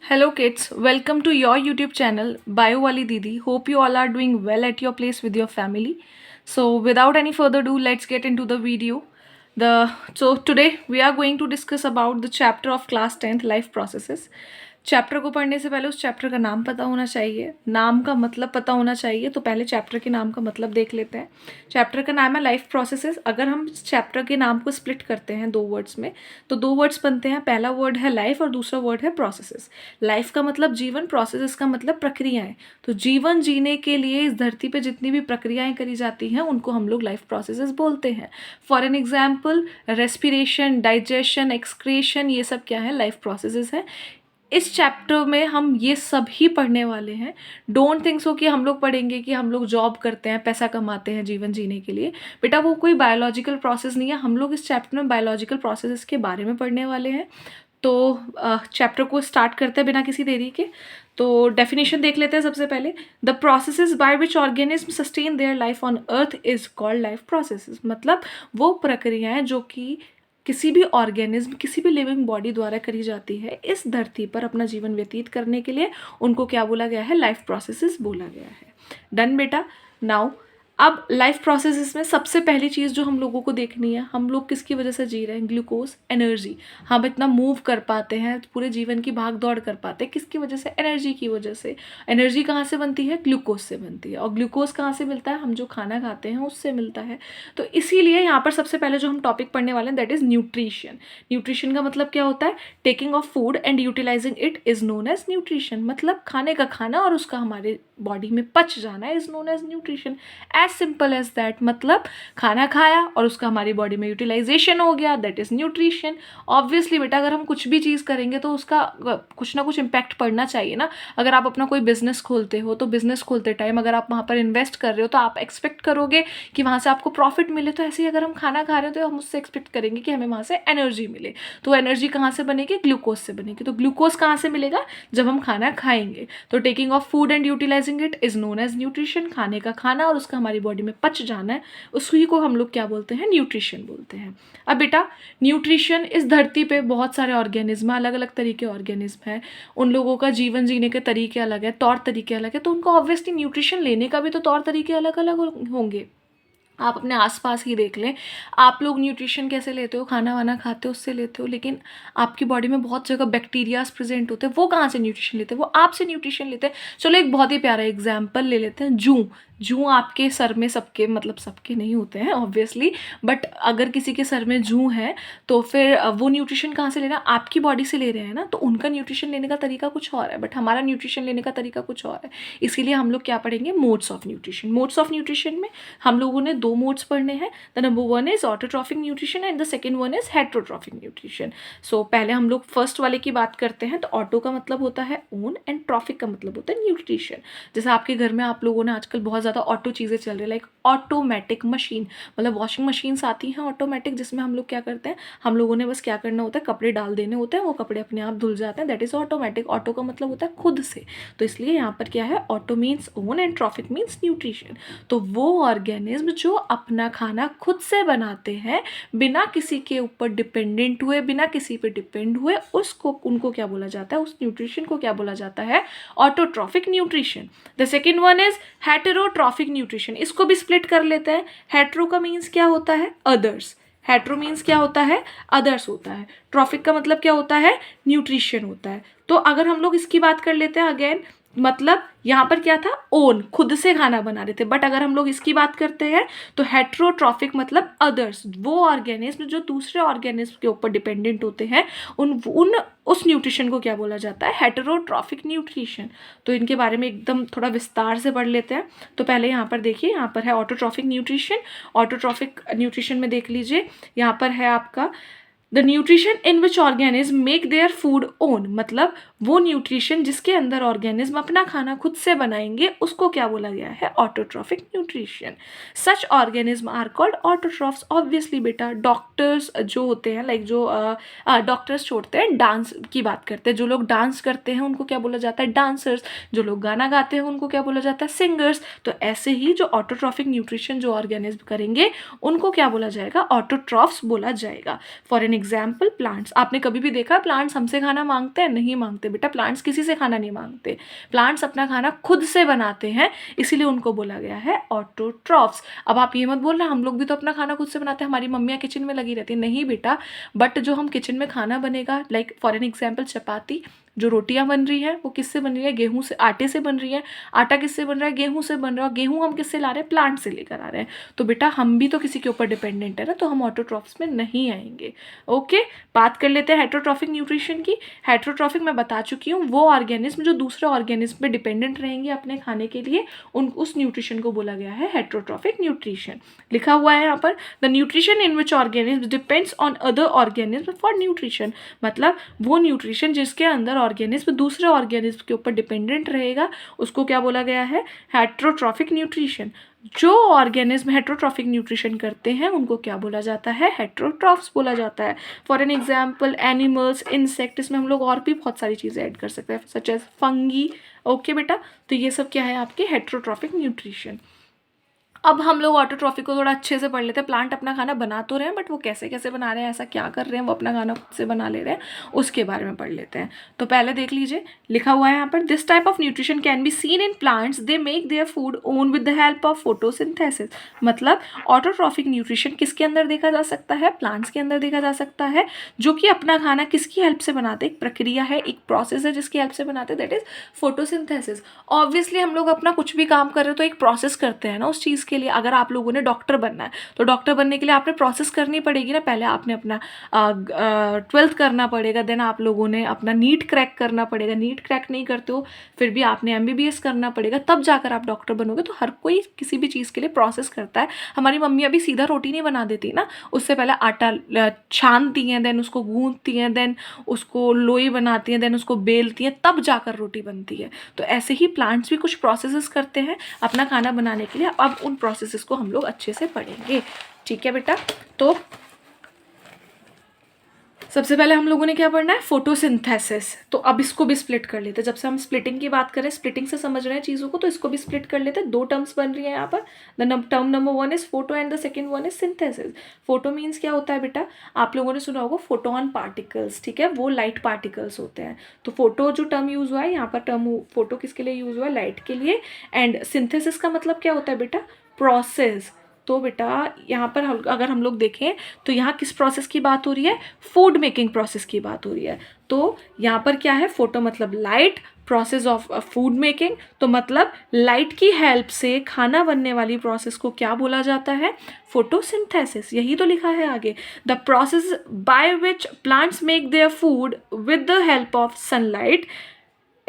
Hello kids, welcome to your YouTube channel Bio Wali Didi. Hope you all are doing well at your place with your family. So without any further ado, let's get into the video. So today we are going to discuss about the chapter of class 10th life processes. Chapter को पढ़ने से पहले उस chapter का नाम पता होना चाहिए, नाम का मतलब पता होना चाहिए। तो पहले चैप्टर के नाम का मतलब देख लेते हैं। चैप्टर का नाम है लाइफ प्रोसेसेस। अगर हम चैप्टर के नाम को स्प्लिट करते हैं दो वर्ड्स में तो दो वर्ड्स बनते हैं। पहला वर्ड है लाइफ और दूसरा वर्ड है प्रोसेसेस। लाइफ का मतलब जीवन, प्रोसेसेस का मतलब प्रक्रियाएं। तो जीवन जीने के लिए इस धरती पे जितनी भी प्रक्रियाएं करी जाती हैं उनको हम लोग लाइफ प्रोसेसेस बोलते हैं। For an example, respiration, digestion, excretion, ये सब क्या है? लाइफ प्रोसेसेस है। इस चैप्टर में हम ये सब ही पढ़ने वाले हैं। डोंट थिंक सो कि हम लोग पढ़ेंगे कि हम लोग जॉब करते हैं, पैसा कमाते हैं जीवन जीने के लिए। बेटा वो कोई बायोलॉजिकल प्रोसेस नहीं है। हम लोग इस चैप्टर में बायोलॉजिकल प्रोसेसेस के बारे में पढ़ने वाले हैं। तो चैप्टर को स्टार्ट करते हैं बिना किसी देरी के। तो डेफिनेशन देख लेते हैं सबसे पहले। The processes by which organism sustain their life on earth is called life processes. मतलब वो प्रक्रियाएं जो कि किसी भी ऑर्गेनिज्म, किसी भी लिविंग बॉडी द्वारा करी जाती है इस धरती पर अपना जीवन व्यतीत करने के लिए, उनको क्या बोला गया है? लाइफ प्रोसेसेस बोला गया है। डन बेटा। नाउ अब लाइफ प्रोसेसेस में सबसे पहली चीज़ जो हम लोगों को देखनी है, हम लोग किसकी वजह से जी रहे हैं? Glucose, energy. हम इतना मूव कर पाते हैं, पूरे जीवन की भाग दौड़ कर पाते हैं, किसकी वजह से? एनर्जी की वजह से। एनर्जी कहाँ से बनती है? ग्लूकोज से बनती है। और ग्लूकोज कहाँ से मिलता है? हम जो खाना खाते हैं उससे मिलता है। तो इसीलिए यहाँ पर सबसे पहले जो हम टॉपिक पढ़ने वाले हैं दैट इज न्यूट्रिशन। न्यूट्रिशन का मतलब क्या होता है? Taking of food and utilising it is known as nutrition. मतलब खाने का खाना और उसका हमारे बॉडी में पच जाना is known as nutrition. As simple as that. मतलब खाना खाया और उसका हमारी बॉडी में यूटिलाइजेशन हो गया, दैट इज न्यूट्रिशन। ऑब्वियसली बेटा अगर हम कुछ भी चीज़ करेंगे तो उसका कुछ ना कुछ इम्पैक्ट पड़ना चाहिए ना। अगर आप अपना कोई बिजनेस खोलते हो तो बिजनेस खोलते टाइम अगर आप वहाँ पर इन्वेस्ट कर रहे हो तो आप एक्सपेक्ट करोगे कि वहाँ से आपको प्रॉफिट मिले। तो ऐसे ही अगर हम खाना खा रहे हो तो हम उससे एक्सपेक्ट करेंगे कि हमें वहाँ से एनर्जी मिले। तो एनर्जी कहाँ से बनेगी? ग्लूकोज से बनेगी। तो ग्लूकोज कहाँ से मिलेगा? जब हम खाना खाएंगे। तो taking of food and utilising it is known as nutrition. खाने का खाना और उसका हमारी बॉडी में पच जाना है, उसी को हम लोग क्या बोलते हैं? न्यूट्रिशन बोलते हैं। अब बेटा न्यूट्रिशन, इस धरती पे बहुत सारे ऑर्गेनिज्म, अलग अलग तरीके ऑर्गेनिज्म हैं। उन लोगों का जीवन जीने के तरीके अलग है, तौर तरीके अलग है। तो उनको ऑब्वियसली न्यूट्रिशन लेने का भी तो तौर तरीके अलग अलग होंगे। आप अपने आसपास ही देख लें, आप लोग न्यूट्रिशन कैसे लेते हो? खाना वाना खाते हो उससे लेते हो, लेकिन आपकी बॉडी में बहुत जगह बैक्टीरियाज प्रेजेंट होते हैं। वो कहाँ से न्यूट्रिशन लेते हैं? वो आपसे न्यूट्रिशन लेते हैं। चलो एक बहुत ही प्यारा एग्जाम्पल ले लेते हैं। जूं। जूं आपके सर में, सबके मतलब सबके नहीं होते हैं ऑब्वियसली, बट अगर किसी के सर में जूं है तो फिर वो न्यूट्रिशन कहाँ से लेना? आपकी बॉडी से ले रहे हैं ना। तो उनका न्यूट्रिशन लेने का तरीका कुछ और है, बट हमारा न्यूट्रिशन लेने का तरीका कुछ और है। इसीलिए हम लोग क्या पढ़ेंगे? Modes of nutrition. Modes of nutrition में हम लोगों ने दो मोड्स पढ़ने हैं। The number one is autotrophic nutrition and the second one is heterotrophic nutrition. So पहले हम लोग फर्स्ट वाले की बात करते हैं। तो ऑटो का मतलब होता है ओन एंड ट्रॉफिक का मतलब होता है न्यूट्रिशन। जैसे आपके घर में आप लोगों ने आजकल बहुत ज़्यादा ऑटो चीज़ें चल रही है, लाइक ऑटोमेटिक मशीन, मतलब वॉशिंग मशीन्स आती हैं ऑटोमेटिक, जिसमें हम लोग क्या करते हैं? हम लोगों ने बस क्या करना होता है? कपड़े डाल देने होते हैं, वो कपड़े अपने आप धुल जाते हैं, दैट इज ऑटोमेटिक। ऑटो का मतलब होता है खुद से। तो इसलिए यहाँ पर क्या है? Auto means own and trophic means nutrition. तो वो ऑर्गेनिज्म जो अपना खाना खुद से बनाते हैं, बिना किसी के ऊपर डिपेंडेंट हुए, बिना किसी पे डिपेंड हुए, उसको उनको क्या बोला जाता है? उस न्यूट्रिशन को क्या बोला जाता है? Autotrophic nutrition. The second one is heterotrophic nutrition. इसको भी स्प्लिट कर लेते हैं। हेट्रो का मीन्स क्या होता है? अदर्स। हेट्रो मीन्स क्या होता है? अदर्स होता है। ट्रॉफिक का मतलब क्या होता है? न्यूट्रिशन होता है। तो अगर हम लोग इसकी बात कर लेते हैं अगेन, मतलब यहाँ पर क्या था? ओन, खुद से खाना बना रहे थे। बट अगर हम लोग इसकी बात करते हैं तो हेट्रोट्रॉफिक मतलब अदर्स, वो ऑर्गेनिज्म जो दूसरे ऑर्गेनिज्म के ऊपर डिपेंडेंट होते हैं, उन उस न्यूट्रिशन को क्या बोला जाता है? Heterotrophic nutrition. तो इनके बारे में एकदम थोड़ा विस्तार से पढ़ लेते हैं। तो पहले यहाँ पर देखिए, यहाँ पर है ऑटोट्रॉफिक न्यूट्रिशन। ऑटोट्रॉफिक न्यूट्रिशन में देख लीजिए, यहाँ पर है आपका the nutrition in which organism make their food own. मतलब वो न्यूट्रिशन जिसके अंदर ऑर्गेनिज्म अपना खाना खुद से बनाएंगे, उसको क्या बोला गया है? Autotrophic nutrition. Such organism are called autotrophs. Obviously बेटा डॉक्टर्स जो होते हैं, लाइक जो डॉक्टर्स छोड़ते हैं, डांस की बात करते हैं, जो लोग डांस करते हैं उनको क्या बोला जाता है? डांसर्स। जो लोग गाना गाते हैं उनको क्या बोला जाता है? सिंगर्स। तो ऐसे ही जो ऑटोट्रॉफिक न्यूट्रिशन जो ऑर्गेनिज्म करेंगे उनको क्या बोला जाएगा? ऑटोट्रॉफ्स बोला जाएगा। For an example plants. आपने कभी भी देखा प्लांट्स हमसे खाना मांगते हैं? नहीं मांगते बेटा, प्लांट्स किसी से खाना नहीं मांगते, प्लांट्स अपना खाना खुद से बनाते हैं, इसीलिए उनको बोला गया है ऑटोट्रॉफ्स। अब आप ये मत बोलना हम लोग भी तो अपना खाना खुद से बनाते हैं, हमारी मम्मियाँ किचन में लगी रहती है। नहीं बेटा, बट जो हम किचन में खाना बनेगा, लाइक फॉर एन एग्जाम्पल चपाती, जो रोटियां बन रही हैं वो किससे बन रही है? गेहूं से, आटे से बन रही है। आटा किससे बन रहा है? गेहूं से बन रहा है। और गेहूं हम किससे ला रहे हैं? प्लांट से लेकर आ रहे हैं। तो बेटा हम भी तो किसी के ऊपर डिपेंडेंट है ना, तो हम ऑटोट्रॉफ्स में नहीं आएंगे। ओके, बात कर लेते हैं हेटरोट्रॉफिक न्यूट्रिशन की। हेटरोट्रॉफिक मैं बता चुकी हूँ, वो ऑर्गेनिज्म जो दूसरे ऑर्गेनिज्म पे डिपेंडेंट रहेंगे अपने खाने के लिए, उस न्यूट्रिशन को बोला गया है हेटरोट्रॉफिक न्यूट्रिशन। लिखा हुआ है यहाँ पर, the nutrition in which organism depends on other organism for nutrition. मतलब वो न्यूट्रिशन जिसके अंदर ऑर्गेनिज्म दूसरे ऑर्गेनिज्म के ऊपर डिपेंडेंट रहेगा, उसको क्या बोला गया है? Heterotrophic nutrition. जो ऑर्गेनिज्म हेटरोट्रॉफिक न्यूट्रिशन करते हैं उनको क्या बोला जाता है? हेटरोट्रॉफ्स बोला जाता है। For an example animals, insect, इसमें हम लोग और भी बहुत सारी चीज़ें ऐड कर सकते हैं, सच एज फंगी। ओके बेटा, तो ये सब क्या है आपके? Heterotrophic nutrition. अब हम लोग ऑटोट्रॉफिक को थोड़ा अच्छे से पढ़ लेते हैं। प्लांट अपना खाना बना तो रहे हैं, बट वो कैसे कैसे बना रहे हैं, ऐसा क्या कर रहे हैं, वो अपना खाना खुद से बना ले रहे हैं, उसके बारे में पढ़ लेते हैं। तो पहले देख लीजिए, लिखा हुआ है यहाँ पर, this type of nutrition can be seen in plants, they make their food own with the help of photosynthesis. मतलब ऑटोट्रॉफिक न्यूट्रिशन किसके अंदर देखा जा सकता है? प्लांट्स के अंदर देखा जा सकता है, जो कि अपना खाना किसकी हेल्प से बनाते हैं? एक प्रक्रिया है, एक प्रोसेस है जिसकी हेल्प से बनाते हैं, दैट इज फोटोसिंथेसिस। ऑब्वियसली हम लोग अपना कुछ भी काम कर रहे हो तो एक प्रोसेस करते हैं ना उस चीज़ के लिए। अगर आप लोगों ने डॉक्टर बनना है तो डॉक्टर बनने के लिए आपने प्रोसेस करनी पड़ेगी ना। पहले आपने अपना 12th करना पड़ेगा, देन आप लोगों ने अपना नीट क्रैक करना पड़ेगा। नीट क्रैक नहीं करते हो फिर भी आपने MBBS करना पड़ेगा, तब जाकर आप डॉक्टर बनोगे। तो हर कोई किसी भी चीज़ के लिए प्रोसेस करता है। हमारी मम्मी अभी सीधा रोटी नहीं बना देती ना, उससे पहले आटा छानती हैं, देन उसको गूंथती हैं, देन उसको लोई बनाती हैं, देन उसको बेलती हैं, तब जाकर रोटी बनती है। तो ऐसे ही प्लांट्स भी कुछ प्रोसेसेस करते हैं अपना खाना बनाने के लिए। अब उन प्रोसेसेस को हम लोग अच्छे से पढ़ेंगे, ठीक है बेटा। तो सबसे पहले हम लोगों ने क्या पढ़ना है? फोटोसिंथेसिस। तो अब इसको भी स्प्लिट कर लेते हैं। जब से हम स्प्लिटिंग की बात करें, स्प्लिटिंग से समझ रहे हैं चीज़ों को, तो इसको भी स्प्लिट कर लेते हैं। दो टर्म्स बन रही है यहाँ पर। The term number 1 is photo and the second one is synthesis. Photo means क्या होता है बेटा? आप लोगों ने सुना होगा फोटोन पार्टिकल्स, ठीक है, वो लाइट पार्टिकल्स होते हैं। तो फोटो जो टर्म यूज हुआ है यहाँ पर, टर्म फोटो किसके लिए यूज हुआ है? लाइट के लिए। एंड सिंथेसिस का मतलब क्या होता है बेटा? प्रोसेस। तो बेटा यहाँ पर अगर हम लोग देखें तो यहाँ किस प्रोसेस की बात हो रही है? फूड मेकिंग प्रोसेस की बात हो रही है। तो यहाँ पर क्या है? फोटो मतलब light, process of food making, तो मतलब लाइट की हेल्प से खाना बनने वाली प्रोसेस को क्या बोला जाता है? फोटोसिंथेसिस। यही तो लिखा है आगे, the process by which plants make their food with the help of sunlight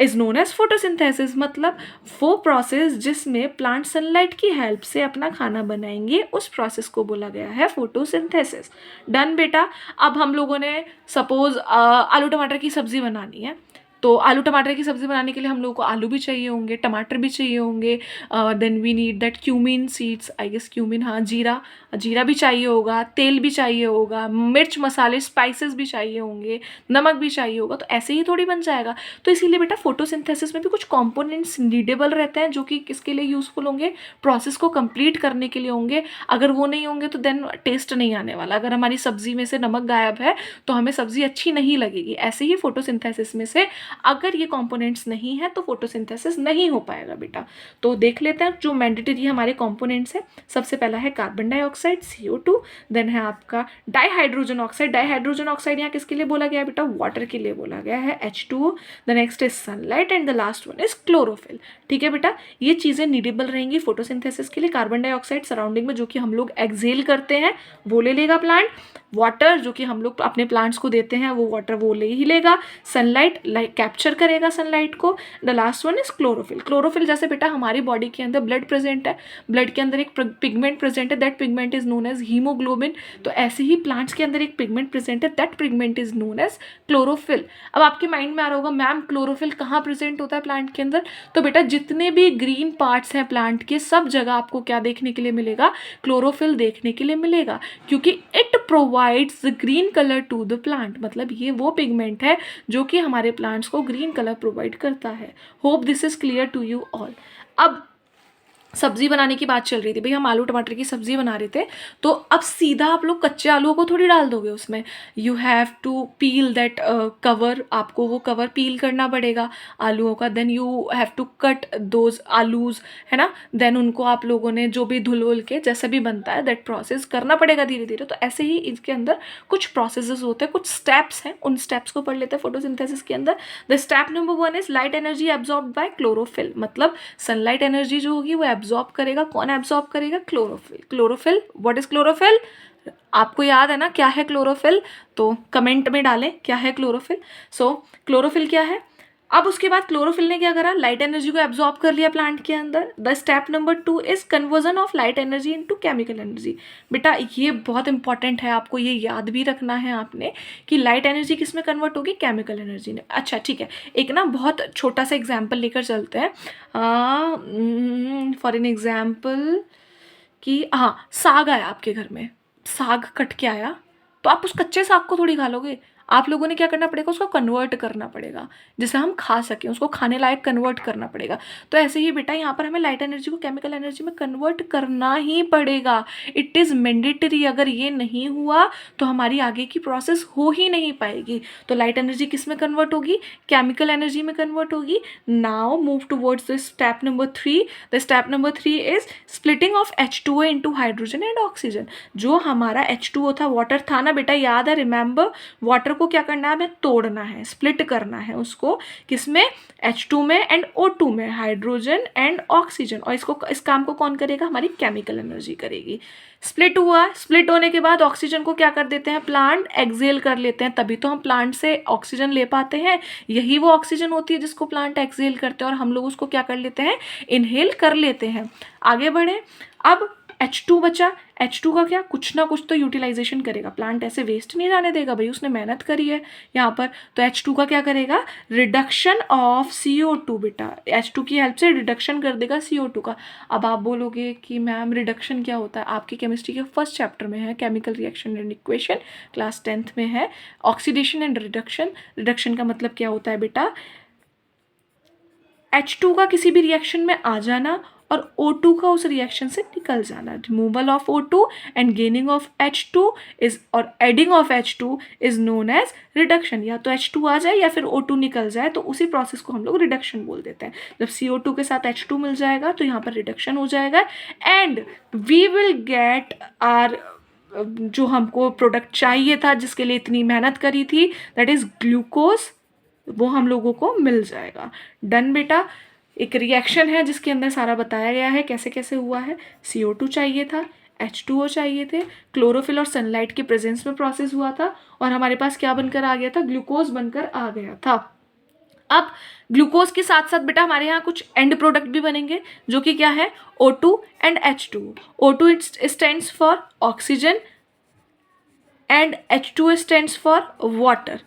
is known as photosynthesis. मतलब वो प्रोसेस जिसमें प्लांट सनलाइट की हेल्प से अपना खाना बनाएंगे, उस प्रोसेस को बोला गया है फोटोसिंथेसिस। डन बेटा। अब हम लोगों ने सपोज आलू टमाटर की सब्जी बनानी है, तो आलू टमाटर की सब्ज़ी बनाने के लिए हम लोगों को आलू भी चाहिए होंगे, टमाटर भी चाहिए होंगे, then we need that cumin seeds, I guess cumin, हाँ, जीरा, जीरा भी चाहिए होगा, तेल भी चाहिए होगा, मिर्च मसाले स्पाइसेस भी चाहिए होंगे, नमक भी चाहिए होगा। तो ऐसे ही थोड़ी बन जाएगा। तो इसीलिए बेटा फोटोसिंथेसिस में भी कुछ कंपोनेंट्स नीडेबल रहते हैं, जो कि किसके लिए यूज़फुल होंगे? प्रोसेस को कंप्लीट करने के लिए होंगे। अगर वो नहीं होंगे तो देन टेस्ट नहीं आने वाला। अगर हमारी सब्जी में से नमक गायब है तो हमें सब्जी अच्छी नहीं लगेगी। ऐसे ही फोटोसिंथेसिस में से अगर ये कंपोनेंट्स नहीं है तो फोटोसिंथेसिस नहीं हो पाएगा बेटा। तो देख लेते हैं जो मैंडेटरी हमारे कंपोनेंट्स हैं। सबसे पहला है कार्बन डाइऑक्साइड CO2, देन है आपका डाइहाइड्रोजन ऑक्साइड। डाइहाइड्रोजन ऑक्साइड यहाँ किसके लिए बोला गया है बेटा? वाटर के लिए बोला गया है, H2O। The next is sunlight and the last one is chlorophyll. ठीक है बेटा, ये चीज़ें नीडेबल रहेंगी फोटोसिंथेसिस के लिए। कार्बन डाइऑक्साइड सराउंडिंग में जो कि हम लोग एक्सेल करते हैं वो ले लेगा प्लांट। वाटर जो कि हम लोग अपने प्लांट्स को देते हैं वो वाटर वो ले ही लेगा। सनलाइट कैप्चर करेगा सनलाइट को। The last one is chlorophyll. Chlorophyll जैसे बेटा हमारी बॉडी के अंदर ब्लड प्रेजेंट है, ब्लड के अंदर एक पिगमेंट प्रेजेंट है, that pigment is known as haemoglobin. तो ऐसे ही प्लांट्स के अंदर एक पिगमेंट प्रेजेंट है, that pigment is known as chlorophyll. अब आपके माइंड में आ रहा होगा मैम क्लोरोफिल कहाँ प्रेजेंट होता है प्लांट के अंदर? तो बेटा जितने भी ग्रीन पार्ट्स हैं प्लांट के, सब जगह आपको क्या देखने के लिए मिलेगा? क्लोरोफिल देखने के लिए मिलेगा, क्योंकि it provides the green colour to the plant. मतलब ये वो पिगमेंट है जो कि हमारे प्लांट्स को ग्रीन कलर प्रोवाइड करता है। Hope this is clear to you all. अब सब्जी बनाने की बात चल रही थी, भाई हम आलू टमाटर की सब्जी बना रहे थे, तो अब सीधा आप लोग कच्चे आलूओं को थोड़ी डाल दोगे उसमें, you have to peel that cover, आपको वो कवर पील करना पड़ेगा आलूओं का, then you have to cut those आलूज, है ना, देन उनको आप लोगों ने जो भी धुल उल के जैसे भी बनता है दैट प्रोसेस करना पड़ेगा धीरे धीरे। तो ऐसे ही इसके अंदर कुछ प्रोसेसेस होते हैं, कुछ स्टेप्स हैं, उन स्टेप्स को पढ़ लेते हैं फोटोसिंथेसिस के अंदर। The step number 1 is light energy absorb by chlorophyll, मतलब सनलाइट एनर्जी जो होगी वो एब्जॉर्ब करेगा, कौन एब्जॉर्ब करेगा, chlorophyll. Chlorophyll, what is chlorophyll, आपको याद है ना क्या है क्लोरोफिल, तो कमेंट में डालें क्या है क्लोरोफिल। सो क्लोरोफिल क्या है। अब उसके बाद क्लोरोफिल ने क्या करा, लाइट एनर्जी को एब्जॉर्ब कर लिया प्लांट के अंदर। The step number 2 is conversion of light energy into chemical energy. बेटा ये बहुत इंपॉर्टेंट है, आपको ये याद भी रखना है आपने कि लाइट एनर्जी किस में कन्वर्ट होगी, केमिकल एनर्जी में। अच्छा ठीक है, एक ना बहुत छोटा सा एग्जाम्पल लेकर चलते हैं, फॉर एन एग्जाम्पल कि हाँ साग आया आपके घर में, साग कट के आया, तो आप उस कच्चे साग को थोड़ी खा लोगे, आप लोगों ने क्या करना पड़ेगा, उसको कन्वर्ट करना पड़ेगा जिसे हम खा सकें, उसको खाने लायक कन्वर्ट करना पड़ेगा। तो ऐसे ही बेटा यहाँ पर हमें लाइट एनर्जी को केमिकल एनर्जी में कन्वर्ट करना ही पड़ेगा, इट इज़ मैंडेटरी। अगर ये नहीं हुआ तो हमारी आगे की प्रोसेस हो ही नहीं पाएगी। तो लाइट एनर्जी किस में कन्वर्ट होगी, केमिकल एनर्जी में कन्वर्ट होगी। Now move towards the step number 3। The step number 3 is splitting of H2O into hydrogen and oxygen. जो हमारा H2O था, वाटर था ना बेटा, याद है, रिमेंबर, वाटर को क्या करना है, हमें तोड़ना है, स्प्लिट करना है उसको, किसमें, H2 में एंड O2 में, हाइड्रोजन एंड ऑक्सीजन। और इसको, इस काम को कौन करेगा, हमारी केमिकल एनर्जी करेगी। स्प्लिट हुआ, स्प्लिट होने के बाद ऑक्सीजन को क्या कर देते हैं, प्लांट एक्सेल कर लेते हैं, तभी तो हम प्लांट से ऑक्सीजन ले पाते हैं। यही वो ऑक्सीजन होती है जिसको प्लांट एक्सेल करते हैं और हम लोग उसको क्या कर लेते हैं, इनहेल कर लेते हैं। आगे बढ़े, अब H2 बचा, H2 का क्या, कुछ ना कुछ तो यूटिलाइजेशन करेगा, प्लांट ऐसे वेस्ट नहीं जाने देगा भाई, उसने मेहनत करी है यहाँ पर। तो H2 का क्या करेगा, रिडक्शन ऑफ CO2, बेटा H2 की हेल्प से रिडक्शन कर देगा CO2 का। अब आप बोलोगे कि मैम रिडक्शन क्या होता है, आपकी केमिस्ट्री के फर्स्ट चैप्टर में है, chemical reaction and equation, class 10th में है, ऑक्सीडेशन एंड रिडक्शन। रिडक्शन का मतलब क्या होता है बेटा, H2 का किसी भी रिएक्शन में आ जाना और O2 का उस रिएक्शन से निकल जाना। Removal of O2 and gaining of H2 is, और adding of H2 is known as reduction. या तो H2 आ जाए या फिर O2 निकल जाए, तो उसी प्रोसेस को हम लोग रिडक्शन बोल देते हैं। जब CO2 के साथ H2 मिल जाएगा तो यहाँ पर रिडक्शन हो जाएगा and we will get R, जो हमको प्रोडक्ट चाहिए था, जिसके लिए इतनी मेहनत करी थी, दैट इज ग्लूकोज, वो हम लोगों को मिल जाएगा। डन बेटा, एक रिएक्शन है जिसके अंदर सारा बताया गया है कैसे कैसे हुआ है। CO2 चाहिए था, H2O चाहिए थे, क्लोरोफिल और सनलाइट के प्रेजेंस में प्रोसेस हुआ था और हमारे पास क्या बनकर आ गया था, ग्लूकोज बनकर आ गया था। अब ग्लूकोज के साथ साथ बेटा हमारे यहाँ कुछ एंड प्रोडक्ट भी बनेंगे, जो कि क्या है, O2 and H2। O2 stands for oxygen and H2 stands for water.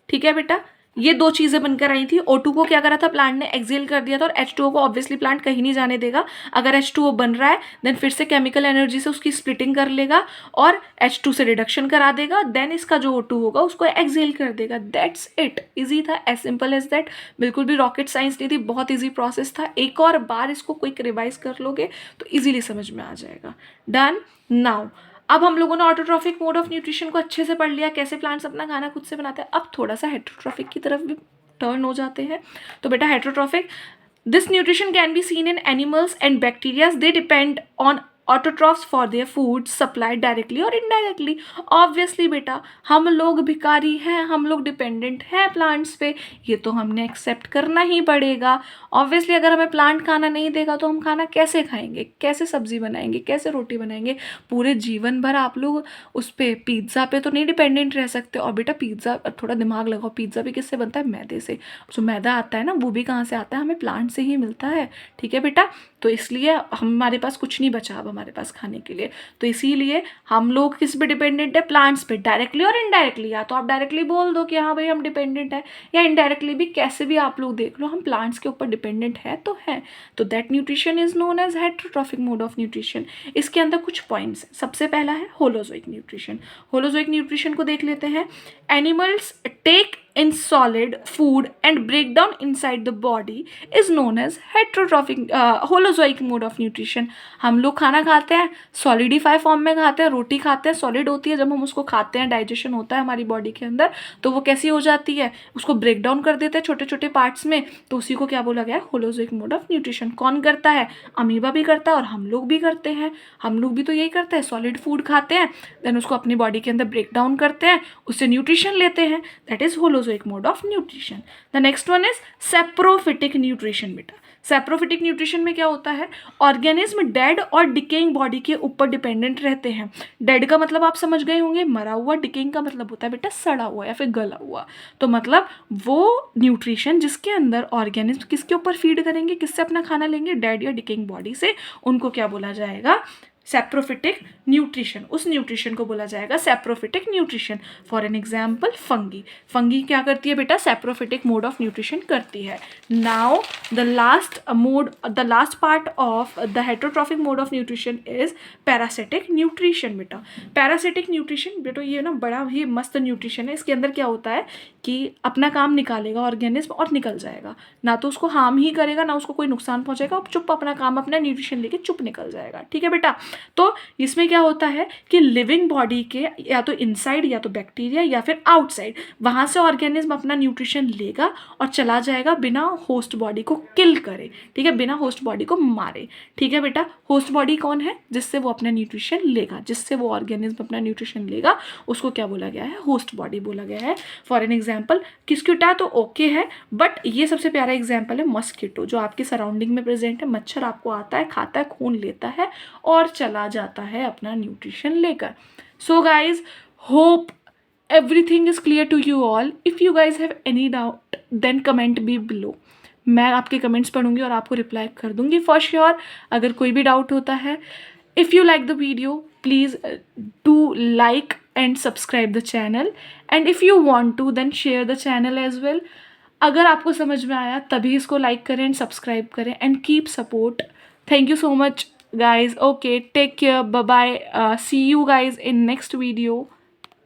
ठीक है बेटा, ये दो चीज़ें बनकर आई थी। O2 को क्या करा था, प्लांट ने एक्सेल कर दिया था, और H2O को ऑब्वियसली प्लांट कहीं नहीं जाने देगा। अगर H2O बन रहा है देन फिर से केमिकल एनर्जी से उसकी स्प्लिटिंग कर लेगा और H2 से रिडक्शन करा देगा, देन इसका जो O2 होगा उसको एक्सेल कर देगा। दैट्स इट, इजी था, एज सिंपल एज दैट, बिल्कुल भी रॉकेट साइंस नहीं थी, बहुत ईजी प्रोसेस था। एक और बार इसको क्विक रिवाइज कर लोगे तो ईजिली समझ में आ जाएगा। डन। नाउ अब हम लोगों ने ऑटोट्रॉफिक मोड ऑफ न्यूट्रिशन को अच्छे से पढ़ लिया, कैसे प्लांट्स अपना खाना खुद से बनाते हैं। अब थोड़ा सा हेट्रोट्रॉफिक की तरफ भी टर्न हो जाते हैं। तो बेटा heterotrophic, this nutrition can be seen in animals and bacterias, they depend on autotrophs for their food supply directly और इनडायरेक्टली। ऑब्वियसली बेटा हम लोग भिखारी हैं, हम लोग डिपेंडेंट हैं प्लांट्स पे, ये तो हमने एक्सेप्ट करना ही पड़ेगा। ऑब्वियसली अगर हमें प्लांट खाना नहीं देगा तो हम खाना कैसे खाएंगे, कैसे सब्जी बनाएंगे, कैसे रोटी बनाएंगे। पूरे जीवन भर आप लोग उस पर पिज़्ज़ा पे तो नहीं डिपेंडेंट रह सकते। और बेटा पिज़्ज़ा, थोड़ा दिमाग लगाओ, पिज़्ज़ा भी किससे बनता है, मैदे से। जो मैदा आता है ना वो भी कहाँ से आता है, हमें प्लांट से ही मिलता है। ठीक है बेटा, तो इसलिए हमारे पास कुछ नहीं बचा अब हमारे पास खाने के लिए, तो इसीलिए हम लोग किस पे डिपेंडेंट है, प्लांट्स पे, डायरेक्टली और इनडायरेक्टली। या तो आप डायरेक्टली बोल दो कि हाँ भाई हम डिपेंडेंट है, या इनडायरेक्टली भी, कैसे भी आप लोग देख लो, हम प्लांट्स के ऊपर डिपेंडेंट है तो है। तो that nutrition is known as heterotrophic mode of nutrition. इसके अंदर कुछ पॉइंट्स, सबसे पहला है होलोजोइक न्यूट्रिशन। होलोजोइक न्यूट्रिशन को देख लेते हैं। Animals take in solid food and break down inside the body is known as heterotrophic holozoic mode of nutrition. हम लोग खाना खाते हैं सॉलिडिफाई फॉर्म में खाते हैं, रोटी खाते हैं सॉलिड होती है, जब हम उसको खाते हैं डाइजेशन होता है हमारी बॉडी के अंदर तो वो कैसी हो जाती है, उसको ब्रेक डाउन कर देते हैं छोटे छोटे पार्ट्स में, तो उसी को क्या बोला गया है, होलोजोइक मोड ऑफ न्यूट्रिशन. कौन करता है, अमीबा भी करता है और हम लोग भी करते हैं. हम लोग भी तो यही करते हैं, सॉलिड फूड खाते हैं देन उसको अपनी बॉडी के अंदर ब्रेक डाउन करते हैं, उससे न्यूट्रिशन लेते हैं, that is holozoic mode of nutrition. The next one is saprophytic nutrition. बेटा सेप्रोफिटिक न्यूट्रिशन में क्या होता है, ऑर्गेनिज्म डेड और डिकेइंग बॉडी के ऊपर डिपेंडेंट रहते हैं. डेड का मतलब आप समझ गए होंगे मरा हुआ, डिकेइंग का मतलब होता है बेटा सड़ा हुआ या फिर गला हुआ. तो मतलब वो न्यूट्रिशन जिसके अंदर ऑर्गेनिज्म किसके ऊपर फीड करेंगे, किससे अपना खाना लेंगे, डेड या डिकेइंग बॉडी से, उनको क्या बोला जाएगा, सेप्रोफिटिक न्यूट्रिशन. उस न्यूट्रिशन को बोला जाएगा saprophytic nutrition. For an example fungi. Fungi क्या करती है बेटा, सेप्रोफिटिक मोड ऑफ न्यूट्रिशन करती है. Now the last part of the heterotrophic mode of nutrition is parasitic nutrition. बेटा पैरासिटिक न्यूट्रिशन बेटा ये ना बड़ा ही मस्त न्यूट्रिशन है. इसके अंदर क्या होता है कि अपना काम निकालेगा ऑर्गेनिज्म और निकल जाएगा, ना तो उसको हार्म ही करेगा ना उसको कोई नुकसान पहुंचेगा, और चुप अपना काम अपना न्यूट्रिशन लेके चुप निकल जाएगा. ठीक है बेटा. तो इसमें क्या होता है कि लिविंग बॉडी के या तो इनसाइड या तो बैक्टीरिया या फिर आउटसाइड वहाँ से ऑर्गेनिज्म अपना न्यूट्रिशन लेगा और चला जाएगा बिना होस्ट बॉडी को किल करे. ठीक है, बिना होस्ट बॉडी को मारे. ठीक है बेटा. होस्ट बॉडी कौन है, जिससे वो अपना न्यूट्रिशन लेगा, जिससे वो ऑर्गेनिज्म अपना न्यूट्रिशन लेगा, उसको क्या बोला गया है, होस्ट बॉडी बोला गया है. फॉर एन एग्जाम्पल किस्क्यूटा तो ओके है, बट ये सबसे प्यारा एग्जाम्पल है मस्कीटो, जो आपकी सराउंडिंग में प्रेजेंट है. मच्छर आपको आता है, खाता है, खून लेता है और चला जाता है अपना न्यूट्रिशन लेकर. So guys hope everything is clear to you all. If you guys have any doubt then comment me below. मैं आपके कमेंट्स पढ़ूंगी और आपको रिप्लाई कर दूंगी फॉर श्योर अगर कोई भी डाउट होता है. If you like the video please do like and subscribe the channel, and if you want to then share the channel as well. अगर आपको समझ में आया तभी इसको लाइक करें एंड सब्सक्राइब करें and keep support. Thank you so much guys. Okay, take care, bye bye. See you guys in next video.